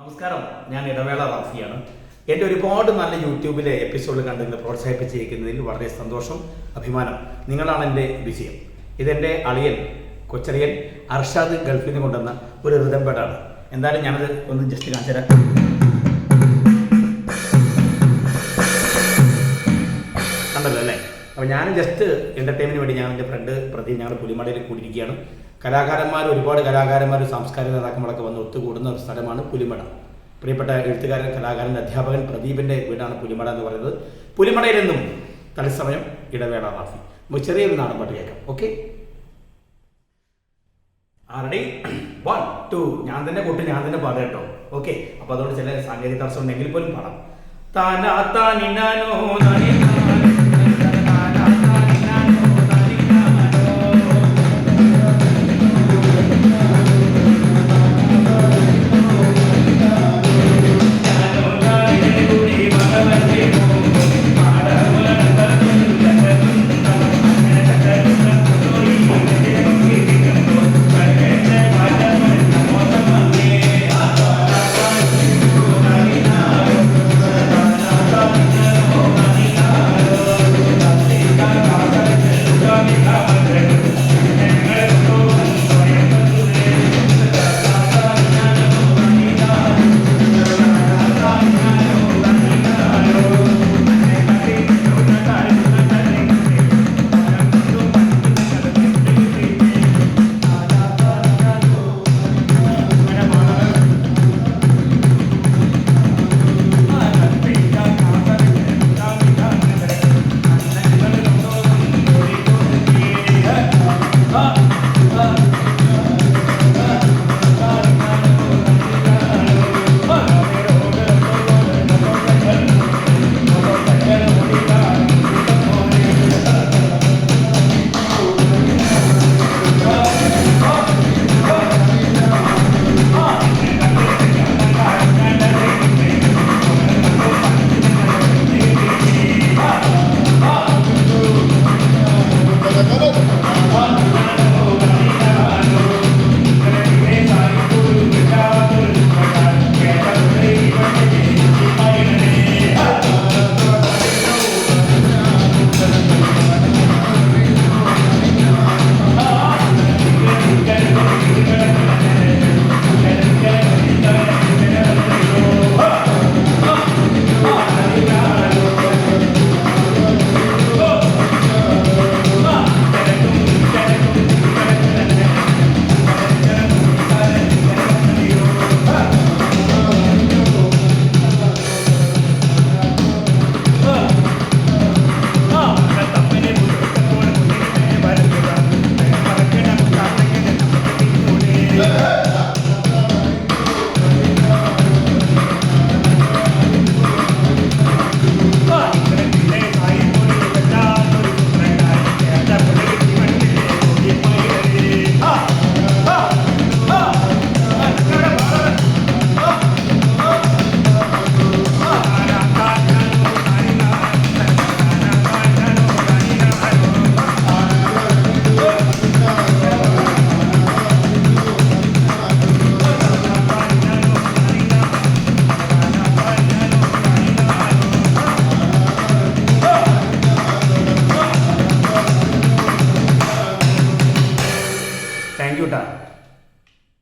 നമസ്കാരം, ഞാൻ ഇടവേള റാഫിയാണ്. എൻ്റെ ഒരുപാട് നല്ല യൂട്യൂബിലെ എപ്പിസോഡ് കണ്ട് പ്രോത്സാഹിപ്പിച്ചിരിക്കുന്നതിൽ വളരെ സന്തോഷം, അഭിമാനം. നിങ്ങളാണ് എൻ്റെ വിജയം. ഇതെൻ്റെ അളിയൻ കൊച്ചറിയൻ അർഷാദ് ഗൾഫിൽ നിന്ന് കൊണ്ടുവന്ന ഒരു റിതംപേടാണ്. എന്തായാലും ഞാനത് ഒന്ന് ജസ്റ്റ് കാണിച്ചു തരാം. കണ്ടല്ലോ അല്ലേ? അപ്പോൾ ഞാൻ ജസ്റ്റ് എൻ്റർടൈൻമെൻറ്റിന് വേണ്ടി ഞാൻ എൻ്റെ ഫ്രണ്ട് പ്രദീപ് ഞങ്ങൾ പുലിമടയിൽ കൂടിയിരിക്കുകയാണ്. ഒരുപാട് കലാകാരന്മാർ, സാംസ്കാരിക നേതാക്കന്മാരൊക്കെ വന്ന് ഒത്തുകൂടുന്ന ഒരു സ്ഥലമാണ് പുലിമട. പ്രിയപ്പെട്ട എഴുത്തുകാരൻ, കലാകാരൻ, അധ്യാപകൻ പ്രദീപിൻ്റെ വീടാണ് പുലിമട എന്ന് പറയുന്നത്. പുലിമടയിൽ നിന്നും തത്സമയം ഇടവേള റാഫി. നമുക്ക് ചെറിയൊരു നാടൻ പാട്ട് കേൾക്കാം. ഓക്കെ, ആറടി 1 2 ഞാൻ തന്നെ കൂട്ടി ഞാൻ തന്നെ പാടാം കേട്ടോ. ഓക്കെ, അപ്പോൾ അതുകൊണ്ട് ചില സാങ്കേതിക തടസ്സം ഉണ്ടെങ്കിൽ പോലും പാടാം. താനാ താനിനാനോ